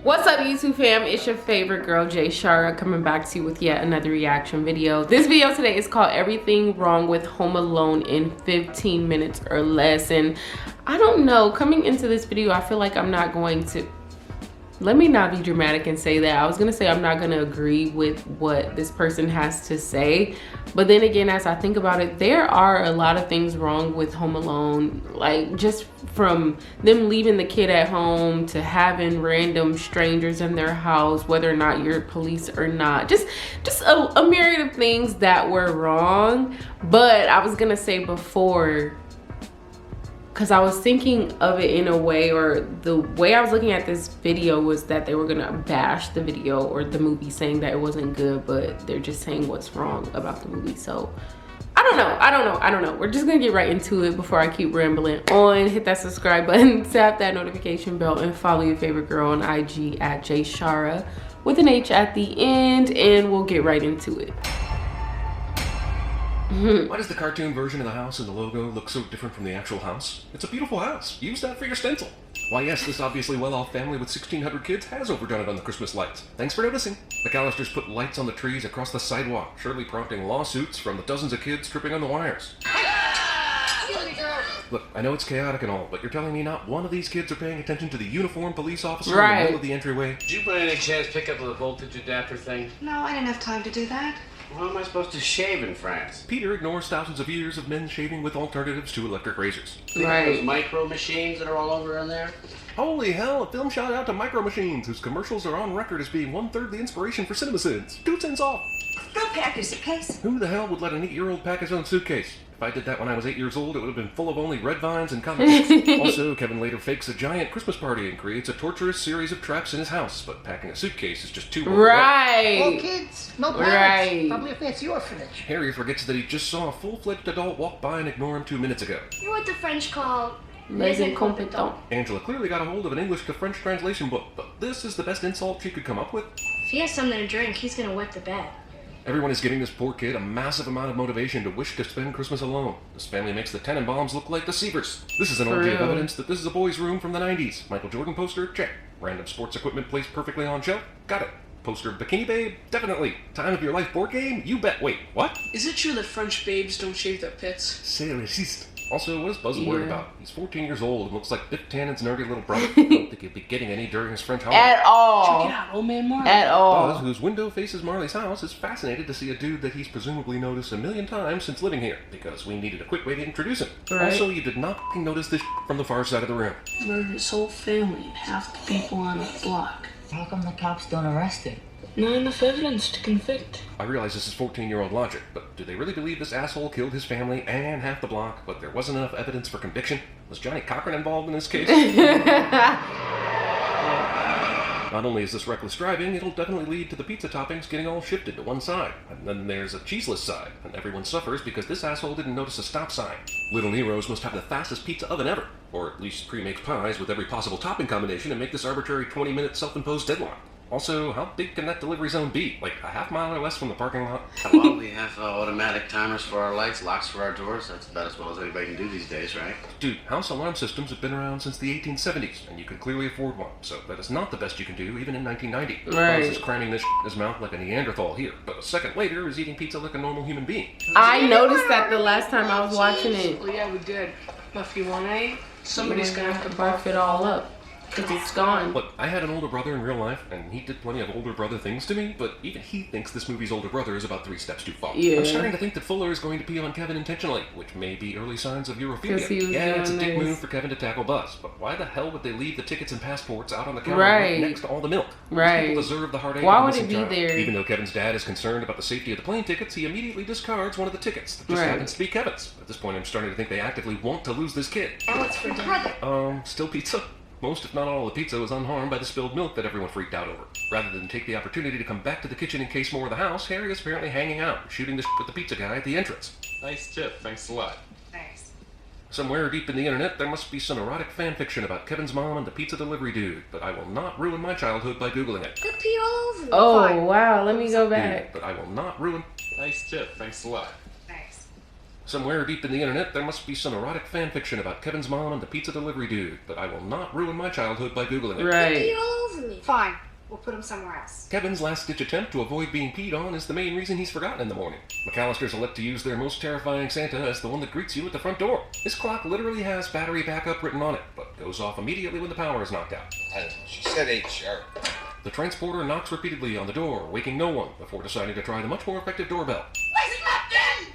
What's up, YouTube fam? It's your favorite girl, Jay Shara, coming back to you with yet another reaction video. This video today is called Everything Wrong with Home Alone in 15 minutes or less. And I don't know, coming into this video, I feel like I'm not going to, let me not be dramatic and say that. I was gonna say I'm not gonna agree with what this person has to say. But then again, as I think about it, there are a lot of things wrong with Home Alone. Like just from them leaving the kid at home to having random strangers in their house, whether or not you're police or not. Just a myriad of things that were wrong. But I was gonna say before, because I was thinking of it in a way, or the way I was looking at this video was that they were gonna bash the video or the movie, saying that it wasn't good, but they're just saying what's wrong about the movie. So I don't know. We're just gonna get right into it before I keep rambling on. Hit that subscribe button, tap that notification bell, and follow your favorite girl on IG at JShara with an H at the end, and we'll get right into it. Why does the cartoon version of the house and the logo look so different from the actual house? It's a beautiful house. Use that for your stencil. Why yes, this obviously well-off family with 1,600 kids has overdone it on the Christmas lights. Thanks for noticing. McAllisters put lights on the trees across the sidewalk, surely prompting lawsuits from the dozens of kids tripping on the wires. Look, I know it's chaotic and all, but you're telling me not one of these kids are paying attention to the uniformed police officer in the middle of the entryway? Did you by any chance pick up the voltage adapter thing? No, I didn't have time to do that. How am I supposed to shave in France? Peter ignores thousands of years of men shaving with alternatives to electric razors. Right. Those micro machines that are all over in there? Holy hell, a film shout out to Micro Machines, whose commercials are on record as being 1/3 the inspiration for CinemaSins. 2 cents off. Go pack your suitcase. Who the hell would let an 8-year-old pack his own suitcase? If I did that when I was 8 years old, it would have been full of only red vines and comic books. Also, Kevin later fakes a giant Christmas party and creates a torturous series of traps in his house, but packing a suitcase is just too overwhelming. Right. No kids, no parents. Right. Probably a fancy orphanage. Harry forgets that he just saw a full-fledged adult walk by and ignore him 2 minutes ago. You're what the French call Les incompetents. Angela clearly got a hold of an English to French translation book, but this is the best insult she could come up with. If he has something to drink, he's gonna wet the bed. Everyone is giving this poor kid a massive amount of motivation to wish to spend Christmas alone. This family makes the Tenenbaums look like the Seavers. This is an orgy of evidence that this is a boy's room from the 90s. Michael Jordan poster? Check. Random sports equipment placed perfectly on shelf? Got it. Poster of Bikini Babe? Definitely. Time of your life board game? You bet. Wait, what? Is it true that French babes don't shave their pits? C'est raciste. Also, what is Buzz worried about? He's 14 years old and looks like Biff Tannen's nerdy little brother. I don't think he'll be getting any during his French holiday. At all. Check it out, old man Marley. At all. Buzz, whose window faces Marley's house, is fascinated to see a dude that he's presumably noticed 1,000,000 times since living here, because we needed a quick way to introduce him. Right. Also, you did not notice this from the far side of the room. Murdered his whole family and half the people on the block. How come the cops don't arrest him? Not enough evidence to convict. I realize this is 14-year-old logic, but do they really believe this asshole killed his family and half the block, but there wasn't enough evidence for conviction? Was Johnny Cochran involved in this case? Not only is this reckless driving, it'll definitely lead to the pizza toppings getting all shifted to one side. And then there's a cheeseless side, and everyone suffers because this asshole didn't notice a stop sign. Little Nero's must have the fastest pizza oven ever, or at least pre-makes pies with every possible topping combination and make this arbitrary 20-minute self-imposed deadline. Also, how big can that delivery zone be? Like a half mile or less from the parking lot? Well, we have automatic timers for our lights, locks for our doors. That's about as well as anybody can do these days, right? Dude, house alarm systems have been around since the 1870s, and you can clearly afford one, so that is not the best you can do even in 1990. Right. Buzz is cramming this in his mouth like a Neanderthal here, but a second later is eating pizza like a normal human being. I noticed that the last time I was watching it. Well, yeah, we did. But if you want A, somebody's gonna have to barf it all up. Because it's gone. Look, I had an older brother in real life, and he did plenty of older brother things to me, but even he thinks this movie's older brother is about 3 steps too far. Yeah. I'm starting to think that Fuller is going to pee on Kevin intentionally, which may be early signs of Europhilia. Yeah, it's a dick move for Kevin to tackle Buzz, but why the hell would they leave the tickets and passports out on the counter right next to all the milk? Right. People deserve the heartache. Why would it be there? Even though Kevin's dad is concerned about the safety of the plane tickets, he immediately discards one of the tickets that just happens to be Kevin's. At this point, I'm starting to think they actively want to lose this kid. And what's for dinner? Still pizza? Most, if not all, of the pizza was unharmed by the spilled milk that everyone freaked out over. Rather than take the opportunity to come back to the kitchen and case more of the house, Harry is apparently hanging out, shooting the with the pizza guy at the entrance. Nice tip, thanks a lot. Thanks. Somewhere deep in the internet, there must be some erotic fan fiction about Kevin's mom and the pizza delivery dude, but I will not ruin my childhood by Googling it. Could pee all over me. Oh, Fine. wow. Let me go back. Dude, but I will not ruin... Nice tip, thanks a lot. Thanks. Somewhere deep in the internet, there must be some erotic fan fiction about Kevin's mom and the pizza delivery dude, but I will not ruin my childhood by Googling it. Right. Pee all over me. Fine. We'll put him somewhere else. Kevin's last-ditch attempt to avoid being peed on is the main reason he's forgotten in the morning. McAllisters elect to use their most terrifying Santa as the one that greets you at the front door. This clock literally has battery backup written on it, but goes off immediately when the power is knocked out. She said 8 sharp. The transporter knocks repeatedly on the door, waking no one, before deciding to try the much more effective doorbell.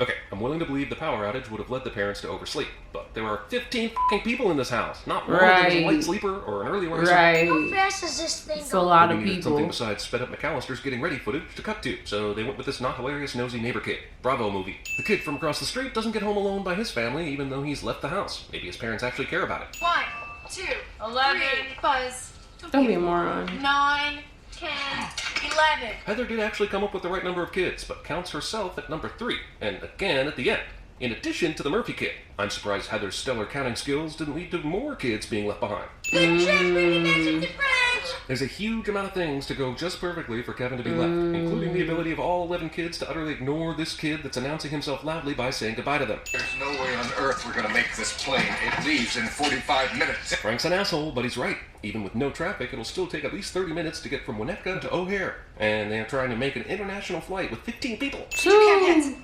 Okay, I'm willing to believe the power outage would have led the parents to oversleep, but there are 15 f***ing people in this house, not more than a light sleeper or an early riser. How fast does this thing It's go? a lot of They needed people. something besides sped up McAllister's getting ready footage to cut to, so they went with this not hilarious nosy neighbor kid. Bravo movie. The kid from across the street doesn't get home alone by his family, even though he's left the house. Maybe his parents actually care about it. 1, 2, 11, Buzz, Don't be a moron. 9, 10, 11. Heather did actually come up with the right number of kids, but counts herself at number 3, and again at the end. In addition to the Murphy kid. I'm surprised Heather's stellar counting skills didn't lead to more kids being left behind. Good trick, baby, magic the French. There's a huge amount of things to go just perfectly for Kevin to be left, including the ability of all 11 kids to utterly ignore this kid that's announcing himself loudly by saying goodbye to them. There's no way on earth we're gonna make this plane. It leaves in 45 minutes. Frank's an asshole, but he's right. Even with no traffic, it'll still take at least 30 minutes to get from Winnetka to O'Hare. And they're trying to make an international flight with 15 people.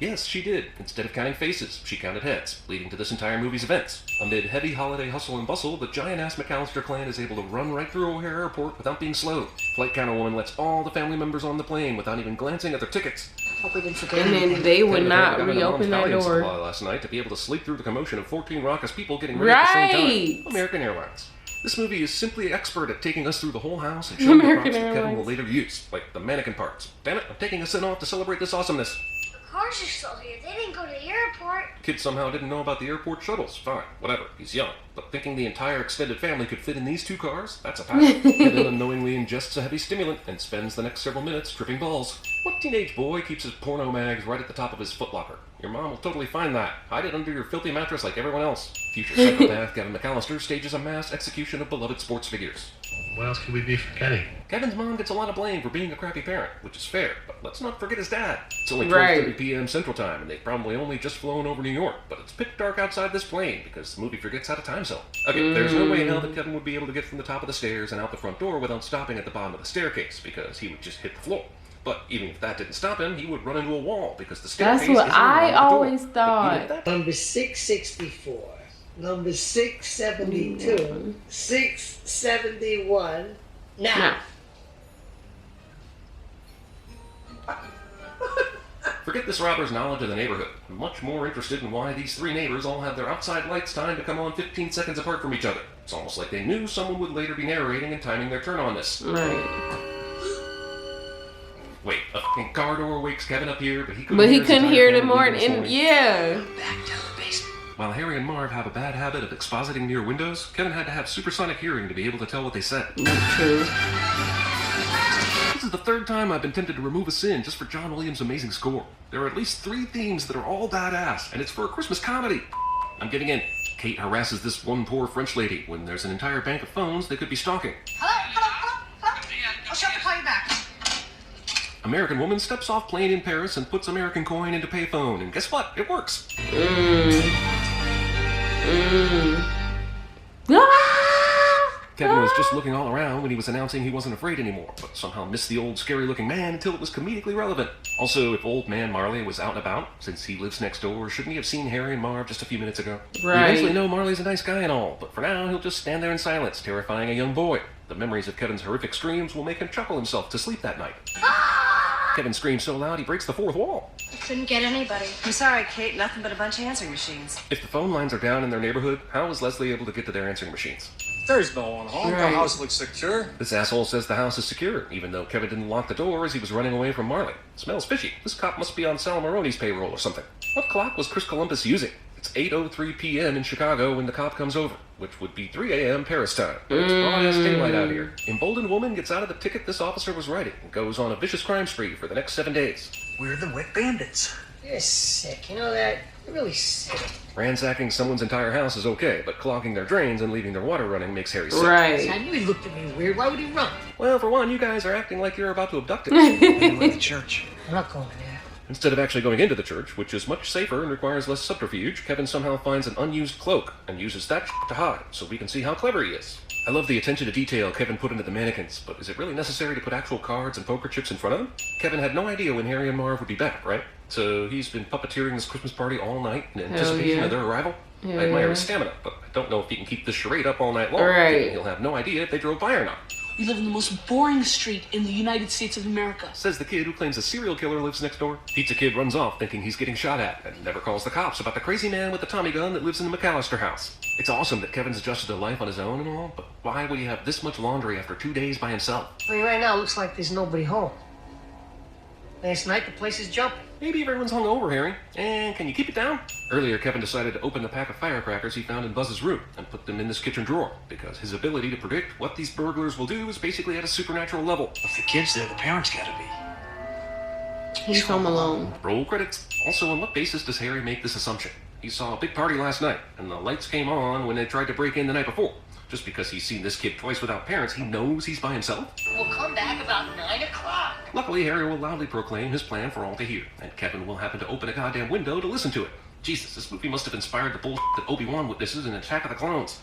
Yes, she did. Instead of counting faces, she counted heads, leading to this entire movie's events. Amid heavy holiday hustle and bustle, the giant-ass McAllister clan is able to run right through O'Hare Airport without being slowed. Flight counter woman lets all the family members on the plane without even glancing at their tickets. Hope we didn't forget. And then they would Kevin not had to have reopen a their mom's door. supply last night to be able to sleep through the commotion of 14 raucous people getting ready at the same Right. time. American Airlines. This movie is simply expert at taking us through the whole house and showing the American props that Kevin Airlines. will later use, like the mannequin parts. Damn it, I'm taking a sin off to celebrate this awesomeness. The cars are still here. They didn't go to the airport. Kid somehow didn't know about the airport shuttles. Fine, whatever, he's young. But thinking the entire extended family could fit in these 2 cars? That's a pass. Kevin unknowingly ingests a heavy stimulant and spends the next several minutes tripping balls. What teenage boy keeps his porno mags right at the top of his footlocker? Your mom will totally find that. Hide it under your filthy mattress like everyone else. Future psychopath Kevin McAllister stages a mass execution of beloved sports figures. What else could we be forgetting? Kevin's mom gets a lot of blame for being a crappy parent, which is fair, but let's not forget his dad. It's only 12:30 p.m. Central Time, and they've probably only just flown over New York, but it's pitch dark outside this plane because the movie forgets how to time zone. Okay, there's no way in hell that Kevin would be able to get from the top of the stairs and out the front door without stopping at the bottom of the staircase, because he would just hit the floor. But even if that didn't stop him, he would run into a wall, because the staircase That's what isn't around I the door. always But even thought. if that- Number 664. Number 672. 671. Now. Now. Forget this robber's knowledge of the neighborhood. I'm much more interested in why these 3 neighbors all have their outside lights timed to come on 15 seconds apart from each other. It's almost like they knew someone would later be narrating and timing their turn on this. Right. Wait, a fucking car door wakes Kevin up here, but he couldn't But he his couldn't entire hear it family more. leaving this And morning. yeah. Back down the basement. While Harry and Marv have a bad habit of expositing near windows, Kevin had to have supersonic hearing to be able to tell what they said. That's true. This is the 3rd time I've been tempted to remove a sin just for John Williams' amazing score. There are at least 3 themes that are all badass, and it's for a Christmas comedy. I'm giving in. Kate harasses this one poor French lady when there's an entire bank of phones they could be stalking. Hello? I'll shut the call you back. American woman steps off plane in Paris and puts American coin into payphone, and guess what? It works. Ah! Kevin was just looking all around when he was announcing he wasn't afraid anymore, but somehow missed the old scary-looking man until it was comedically relevant. Also, if old man Marley was out and about, since he lives next door, shouldn't he have seen Harry and Marv just a few minutes ago? We Right. eventually know Marley's a nice guy and all, but for now, he'll just stand there in silence, terrifying a young boy. The memories of Kevin's horrific screams will make him chuckle himself to sleep that night. Kevin screams so loud he breaks the 4th wall. I couldn't get anybody. I'm sorry, Kate. Nothing but a bunch of answering machines. If the phone lines are down in their neighborhood, how is Leslie able to get to their answering machines? There's no one home. Right. The house looks secure. This asshole says the house is secure, even though Kevin didn't lock the door as he was running away from Marley. Smells fishy. This cop must be on Sal Maroni's payroll or something. What clock was Chris Columbus using? It's 8:03 p.m. in Chicago when the cop comes over, which would be 3 a.m. Paris time. But it's broad-ass daylight out here. Emboldened woman gets out of the ticket this officer was writing and goes on a vicious crime spree for the next 7 days. We're the wet bandits. You're sick. You know that? You're really sick. Ransacking someone's entire house is okay, but clogging their drains and leaving their water running makes Harry sick. Right. I knew he looked at me weird. Why would he run? Well, for one, you guys are acting like you're about to abduct him. Hey, we're at the church. I'm not going there. Instead of actually going into the church, which is much safer and requires less subterfuge, Kevin somehow finds an unused cloak and uses that to hide, so we can see how clever he is. I love the attention to detail Kevin put into the mannequins, but is it really necessary to put actual cards and poker chips in front of them? Kevin had no idea when Harry and Marv would be back, right? So he's been puppeteering this Christmas party all night in anticipation of their arrival? I admire his stamina, but I don't know if he can keep this charade up all night long. Right. He'll have no idea if they drove by or not. We live in the most boring street in the United States of America. Says the kid who claims a serial killer lives next door. Pizza Kid runs off thinking he's getting shot at and never calls the cops about the crazy man with the Tommy gun that lives in the McAllister house. It's awesome that Kevin's adjusted to life on his own and all, but why would he have this much laundry after 2 days by himself? I mean, right now it looks like there's nobody home. Last night the place is jumping. Maybe everyone's hungover, Harry. And can you keep it down? Earlier, Kevin decided to open the pack of firecrackers he found in Buzz's room and put them in this kitchen drawer, because his ability to predict what these burglars will do is basically at a supernatural level. If the kid's there, the parents gotta be. He's home alone. Roll credits. Also, on what basis does Harry make this assumption? He saw a big party last night, and the lights came on when they tried to break in the night before. Just because he's seen this kid twice without parents, he knows he's by himself? We'll come back about 9 o'clock. Luckily, Harry will loudly proclaim his plan for all to hear, and Kevin will happen to open a goddamn window to listen to it. Jesus, this movie must have inspired the bullshit that Obi-Wan witnesses in Attack of the Clones.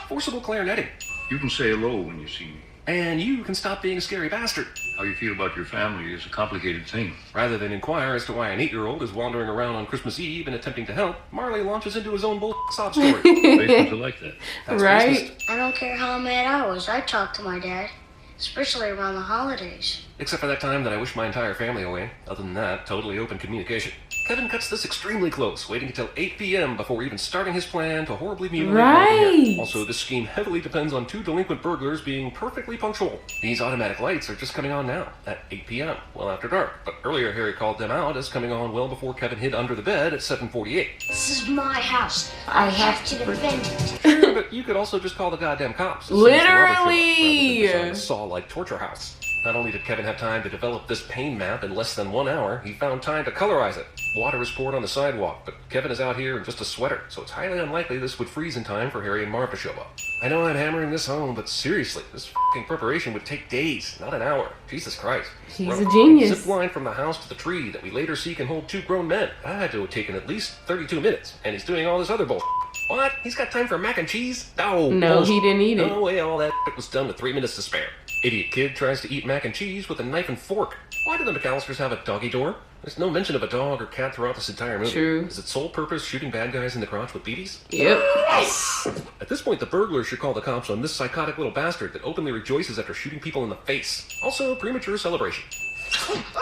Forcible clarinetting. You can say hello when you see me. And you can stop being a scary bastard. How you feel about your family is a complicated thing. Rather than inquire as to why an 8-year-old is wandering around on Christmas Eve and attempting to help, Marley launches into his own bullshit sob story. Basements are like that. That's Right? racist. I don't care how mad I was. I talked to my dad, especially around the holidays. Except for that time that I wished my entire family away. Other than that, totally open communication. Kevin cuts this extremely close, waiting until 8 p.m. before even starting his plan to horribly mutilate Marv and Harry. Right. Also, this scheme heavily depends on 2 delinquent burglars being perfectly punctual. These automatic lights are just coming on now, at 8 p.m., well after dark. But earlier, Harry called them out as coming on well before Kevin hid under the bed at 7:48. This is my house. I I have have to defend it. Sure, but you could also just call the goddamn cops. As soon as the robbers show up, Literally. rather than design a Saw-like torture house. Not only did Kevin have time to develop this pain map in less than 1 hour, he found time to colorize it. Water is poured on the sidewalk, but Kevin is out here in just a sweater, so it's highly unlikely this would freeze in time for Harry and Marv to show up. I know I'm hammering this home, but seriously, this f***ing preparation would take days, not an hour. Jesus Christ. He's a genius. Zip line from the house to the tree that we later see can hold 2 grown men. That had to have taken at least 32 minutes, and he's doing all this other bullshit. What? He's got time for mac and cheese? No. No, bullshit. he didn't eat it. No way, all that shit was done with 3 minutes to spare. Idiot kid tries to eat mac and cheese with a knife and fork. Why do the McAllisters have a doggy door? There's no mention of a dog or cat throughout this entire movie. True. Is its sole purpose shooting bad guys in the crotch with BBs? Yep. At this point, the burglar should call the cops on this psychotic little bastard that openly rejoices after shooting people in the face. Also, premature celebration.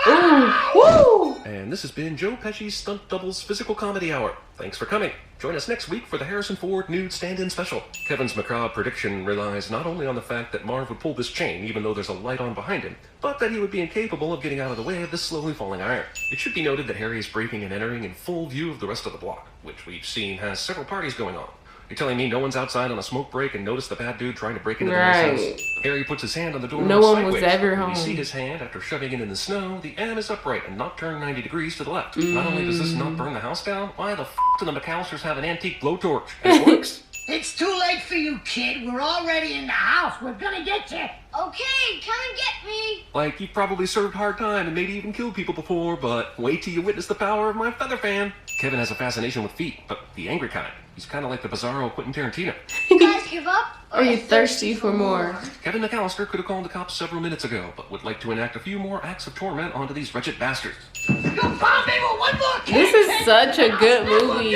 Ooh. Woo. And this has been Joe Pesci's Stunt Doubles Physical Comedy Hour. Thanks for coming. Join us next week for the Harrison Ford Nude Stand-In Special. Kevin's macabre prediction relies not only on the fact that Marv would pull this chain even though there's a light on behind him, but that he would be incapable of getting out of the way of this slowly falling iron. It should be noted that Harry is breaking and entering in full view of the rest of the block, which we've seen has several parties going on. You're telling me no one's outside on a smoke break and noticed the bad dude trying to break into the nice house? Harry puts his hand on the door. No one was sideways. ever When home. you see his hand after shoving it in the snow, the M is upright and not turned 90 degrees to the left. Not only does this not burn the house down, why the f*** do the McAllisters have an antique blowtorch? And it works. It's too late for you, kid. We're already in the house. We're gonna get you. Okay, come and get me. Like, you've probably served hard time and maybe even killed people before, but wait till you witness the power of my feather fan. Kevin has a fascination with feet, but the angry kind. He's kind of like the bizarro Quentin Tarantino. You guys give up? Are you thirsty for more? Kevin McAllister could have called the cops several minutes ago, but would like to enact a few more acts of torment onto these wretched bastards. You found me with one more kid. This is such a good movie.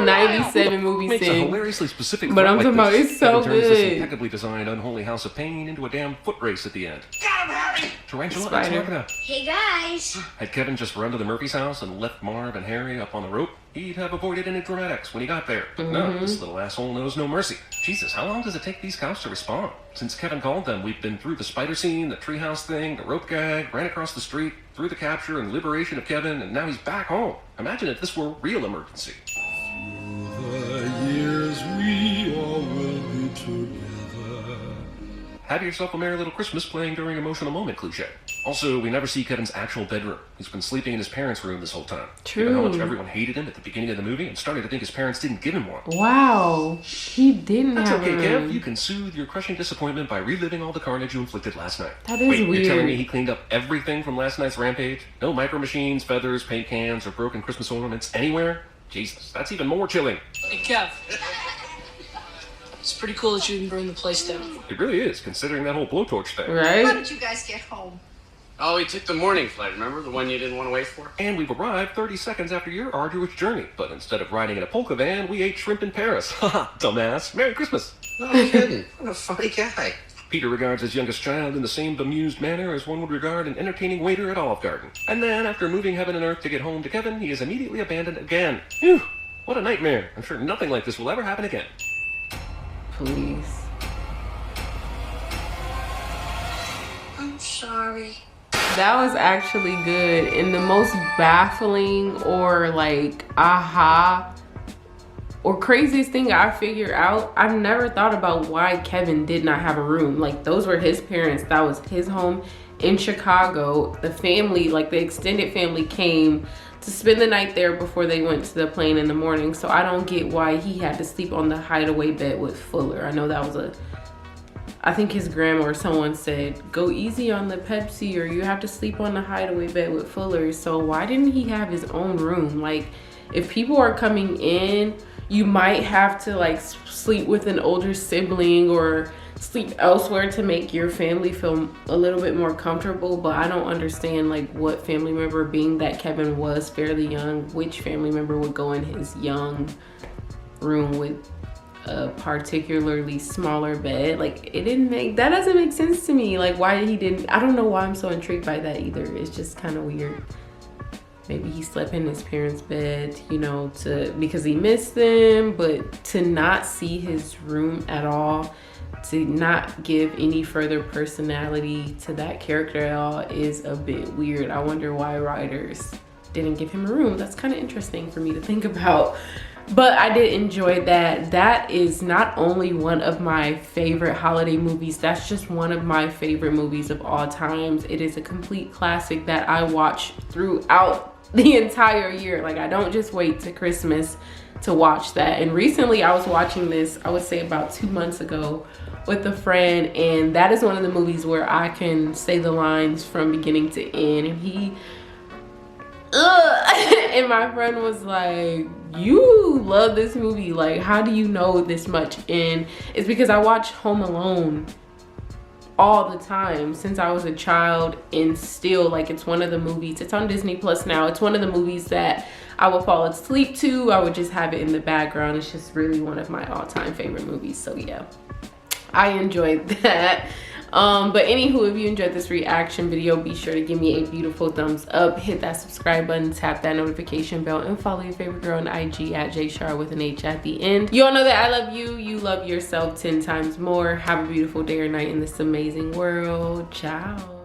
97 movie Makes a sing. hilariously specific But threat I'm like talking about this. it's so Kevin turns this good. impeccably designed unholy house of pain into a damn foot race at the end. Got him, Harry. Tarantula, Spider. it's working out. Hey guys. Had Kevin just run to the Murphy's house and left Marv and Harry up on the rope, he'd have avoided any dramatics when he got there. But no, this little asshole knows no mercy. Jesus, how long does it take these cops to respond? Since Kevin called them, we've been through the spider scene, the treehouse thing, the rope gag, ran across the street, through the capture and liberation of Kevin, and now he's back home. Imagine if this were a real emergency. The years we all will be together. Have yourself a merry little Christmas playing during emotional moment cliche. Also, we never see Kevin's actual bedroom. He's been sleeping in his parents' room this whole time. Given how much True. everyone hated him at the beginning of the movie and started to think his parents didn't give him one. Wow. He didn't That's have okay, a Kev. room. You can soothe your crushing disappointment by reliving all the carnage you inflicted last night. That is Wait, weird. you're telling me he cleaned up everything from last night's rampage? No micro machines, feathers, paint cans, or broken Christmas ornaments anywhere? Jesus, that's even more chilling. Hey, Kev. It's pretty cool that you can burn the place down. It really is, considering that whole blowtorch thing. How Right? did you guys get home? Oh, we took the morning flight, remember? The one you didn't want to wait for? And we've arrived 30 seconds after your arduous journey. But instead of riding in a polka van, we ate shrimp in Paris. Haha, dumbass. Merry Christmas. No kidding. What a funny guy. Peter regards his youngest child in the same bemused manner as one would regard an entertaining waiter at Olive Garden. And then, after moving heaven and earth to get home to Kevin, he is immediately abandoned again. Phew, what a nightmare. I'm sure nothing like this will ever happen again. Please. I'm sorry. That was actually good. And the most baffling or like aha or craziest thing I figured out, I've never thought about why Kevin did not have a room. Like, those were his parents. That was his home in Chicago. The family, like the extended family, came to spend the night there before they went to the plane in the morning. So I don't get why he had to sleep on the hideaway bed with Fuller. I know that was I think his grandma or someone said, go easy on the Pepsi or you have to sleep on the hideaway bed with Fuller. So why didn't he have his own room? Like, if people are coming in, you might have to like sleep with an older sibling or sleep elsewhere to make your family feel a little bit more comfortable. But I don't understand like what family member, being that Kevin was fairly young, which family member would go in his young room with a particularly smaller bed. Like, that doesn't make sense to me. Like, why he didn't, I don't know why I'm so intrigued by that either. It's just kind of weird. Maybe he slept in his parents' bed, you know, because he missed them, but to not see his room at all, to not give any further personality to that character at all is a bit weird. I wonder why writers didn't give him a room. That's kind of interesting for me to think about. But I did enjoy that. That is not only one of my favorite holiday movies, that's just one of my favorite movies of all times. It is a complete classic that I watch throughout the entire year. Like, I don't just wait to Christmas to watch that. And recently I was watching this, I would say about 2 months ago, with a friend, and that is one of the movies where I can say the lines from beginning to end. And and my friend was like, you love this movie, like how do you know this much? And it's because I watch Home Alone all the time since I was a child, and still, like, it's one of the movies, it's on Disney Plus now, it's one of the movies that I would fall asleep to. I would just have it in the background. It's just really one of my all-time favorite movies. So yeah, I enjoyed that. But anywho, if you enjoyed this reaction video, be sure to give me a beautiful thumbs up, hit that subscribe button, tap that notification bell, and follow your favorite girl on IG at jshar with an H at the end. You all know that I love you. You love yourself 10 times more. Have a beautiful day or night in this amazing world. Ciao.